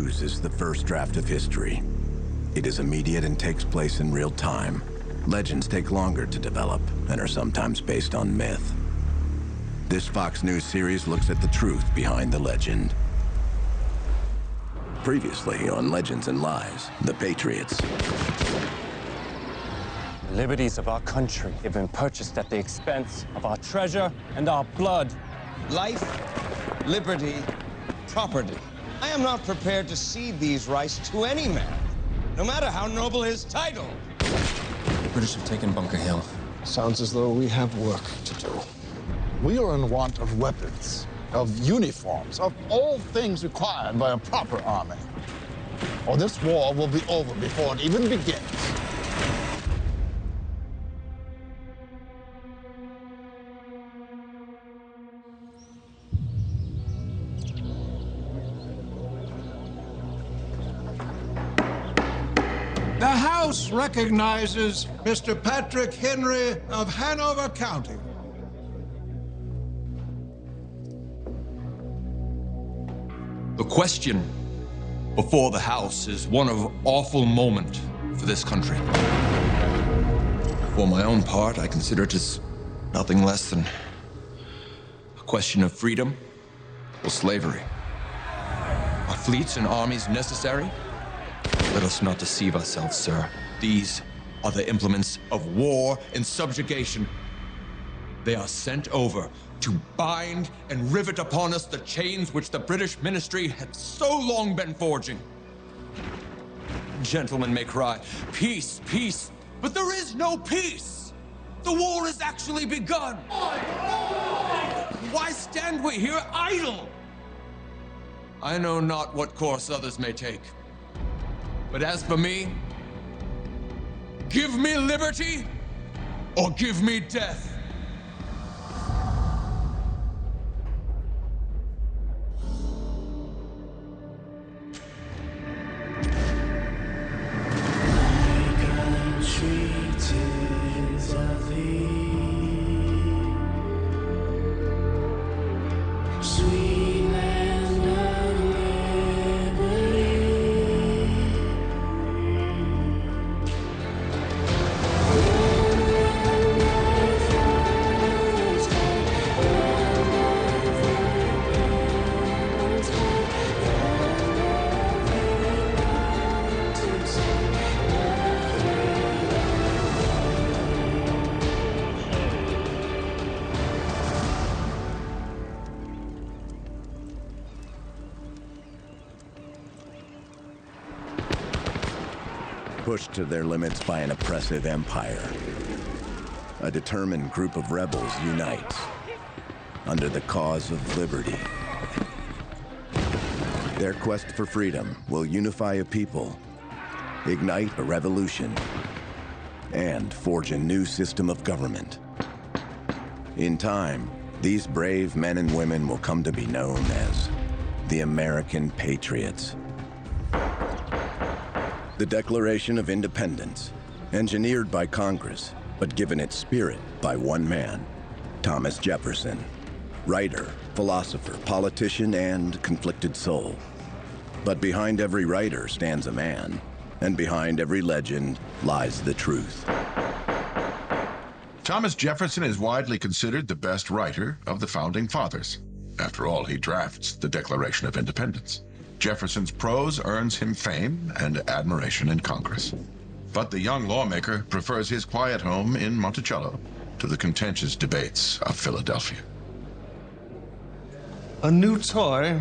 News is the first draft of history. It is immediate and takes place in real time. Legends take longer to develop and are sometimes based on myth. This Fox News series looks at the truth behind the legend. Previously on Legends and Lies, the Patriots. The liberties of our country have been purchased at the expense of our treasure and our blood. Life, liberty, property. I am not prepared to cede these rights to any man, no matter how noble his title. The British have taken Bunker Hill. Sounds as though we have work to do. We are in want of weapons, of uniforms, of all things required by a proper army. Or this war will be over before it even begins. The House recognizes Mr. Patrick Henry of Hanover County. The question before the House is one of awful moment for this country. For my own part, I consider it as nothing less than a question of freedom or slavery. Are fleets and armies necessary? Let us not deceive ourselves, sir. These are the implements of war and subjugation. They are sent over to bind and rivet upon us the chains which the British ministry had so long been forging. Gentlemen may cry, peace, peace, but there is no peace. The war has actually begun. Why stand we here idle? I know not what course others may take. But as for me, give me liberty or give me death. Pushed to their limits by an oppressive empire, a determined group of rebels unites under the cause of liberty. Their quest for freedom will unify a people, ignite a revolution, and forge a new system of government. In time, these brave men and women will come to be known as the American Patriots. The Declaration of Independence, engineered by Congress, but given its spirit by one man, Thomas Jefferson. Writer, philosopher, politician, and conflicted soul. But behind every writer stands a man, and behind every legend lies the truth. Thomas Jefferson is widely considered the best writer of the Founding Fathers. After all, he drafts the Declaration of Independence. Jefferson's prose earns him fame and admiration in Congress. But the young lawmaker prefers his quiet home in Monticello to the contentious debates of Philadelphia. A new toy?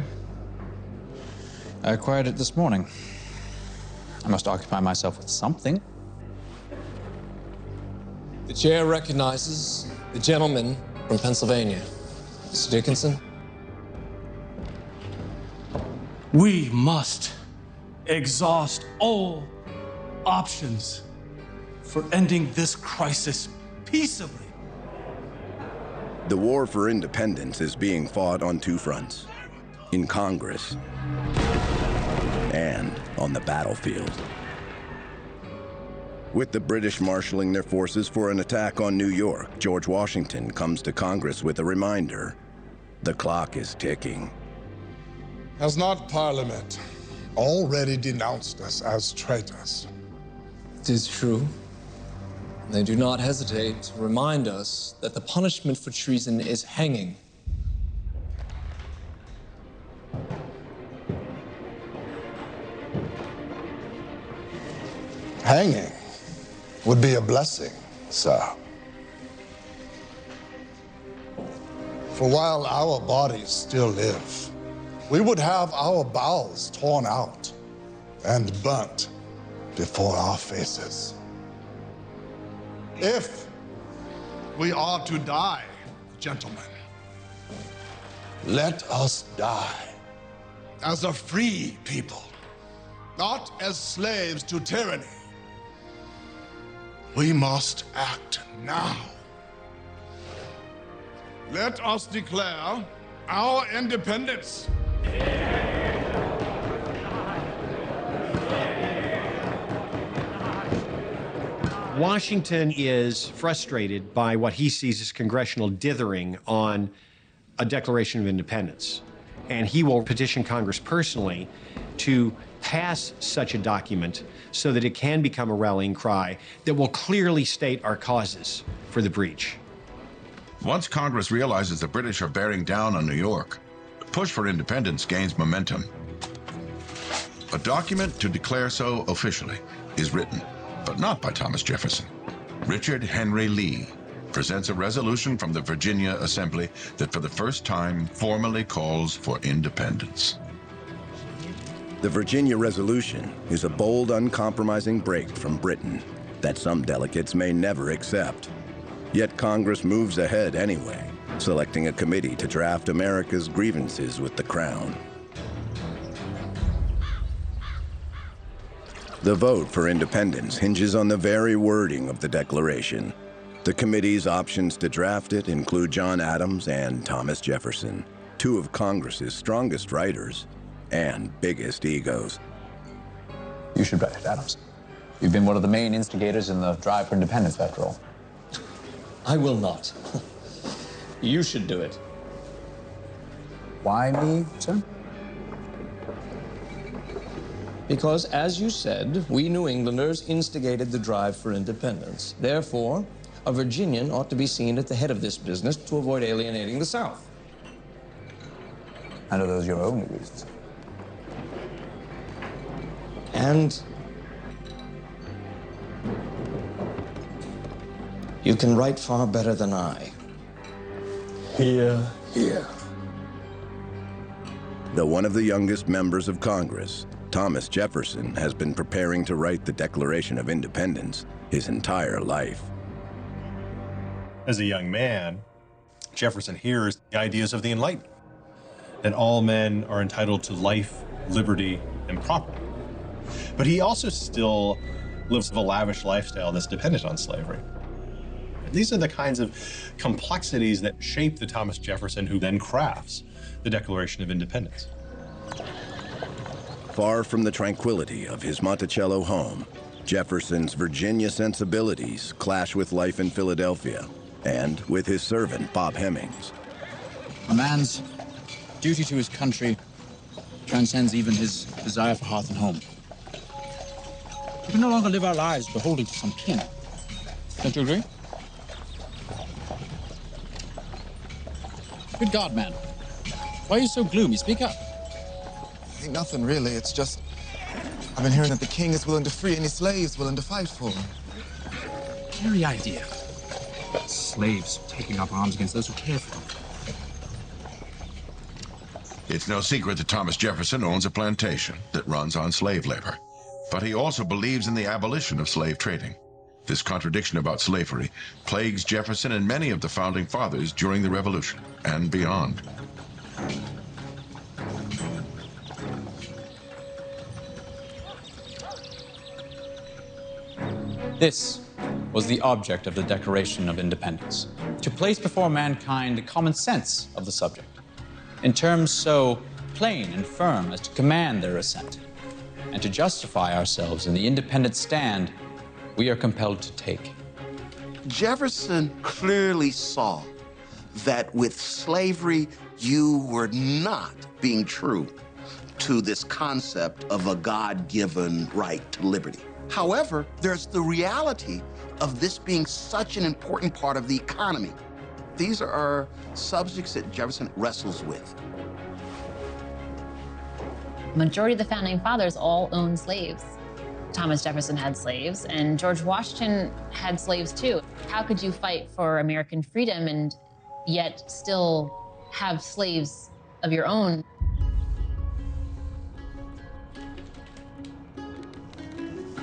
I acquired it this morning. I must occupy myself with something. The chair recognizes the gentleman from Pennsylvania. Mr. Dickinson? We must exhaust all options for ending this crisis peaceably. The war for independence is being fought on two fronts, in Congress and on the battlefield. With the British marshaling their forces for an attack on New York, George Washington comes to Congress with a reminder. The clock is ticking. Has not Parliament already denounced us as traitors. It is true. They do not hesitate to remind us that the punishment for treason is hanging. Hanging would be a blessing, sir. For while our bodies still live, we would have our bowels torn out and burnt before our faces. If we are to die, gentlemen, let us die as a free people, not as slaves to tyranny. We must act now. Let us declare our independence. Washington is frustrated by what he sees as congressional dithering on a Declaration of Independence. And he will petition Congress personally to pass such a document so that it can become a rallying cry that will clearly state our causes for the breach. Once Congress realizes the British are bearing down on New York, the push for independence gains momentum. A document to declare so officially is written, but not by Thomas Jefferson. Richard Henry Lee presents a resolution from the Virginia Assembly that for the first time formally calls for independence. The Virginia Resolution is a bold, uncompromising break from Britain that some delegates may never accept. Yet Congress moves ahead anyway, selecting a committee to draft America's grievances with the Crown. The vote for independence hinges on the very wording of the Declaration. The committee's options to draft it include John Adams and Thomas Jefferson, two of Congress's strongest writers and biggest egos. You should write it, Adams. You've been one of the main instigators in the drive for independence, after all. I will not. You should do it. Why me, sir? Because, as you said, we New Englanders instigated the drive for independence. Therefore, a Virginian ought to be seen at the head of this business to avoid alienating the South. And are those your only reasons? And you can write far better than I. Hear, hear. Though one of the youngest members of Congress, Thomas Jefferson has been preparing to write the Declaration of Independence his entire life. As a young man, Jefferson hears the ideas of the Enlightenment, that all men are entitled to life, liberty, and property. But he also still lives a lavish lifestyle that's dependent on slavery. These are the kinds of complexities that shape the Thomas Jefferson who then crafts the Declaration of Independence. Far from the tranquility of his Monticello home, Jefferson's Virginia sensibilities clash with life in Philadelphia and with his servant, Bob Hemmings. A man's duty to his country transcends even his desire for hearth and home. We can no longer live our lives beholden to some king. Don't you agree? Good God, man. Why are you so gloomy? Speak up. Ain't nothing, really. It's just, I've been hearing that the king is willing to free any slaves willing to fight for him. Very idea. Slaves taking up arms against those who care for them. It's no secret that Thomas Jefferson owns a plantation that runs on slave labor. But he also believes in the abolition of slave trading. This contradiction about slavery plagues Jefferson and many of the founding fathers during the Revolution and beyond. This was the object of the Declaration of Independence, to place before mankind the common sense of the subject, in terms so plain and firm as to command their assent, and to justify ourselves in the independent stand we are compelled to take. Jefferson clearly saw that with slavery, you were not being true to this concept of a God-given right to liberty. However, there's the reality of this being such an important part of the economy. These are subjects that Jefferson wrestles with. Majority of the founding fathers all owned slaves. Thomas Jefferson had slaves, and George Washington had slaves too. How could you fight for American freedom and yet still have slaves of your own?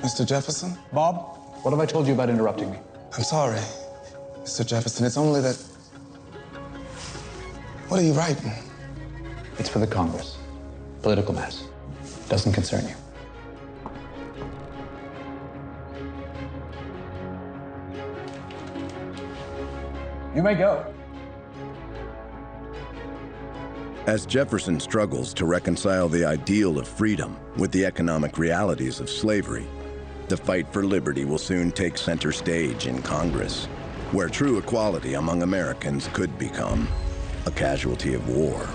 Mr. Jefferson? Bob, what have I told you about interrupting me? I'm sorry, Mr. Jefferson. It's only that... What are you writing? It's for the Congress. Political matters. Doesn't concern you. You may go. As Jefferson struggles to reconcile the ideal of freedom with the economic realities of slavery, the fight for liberty will soon take center stage in Congress, where true equality among Americans could become a casualty of war.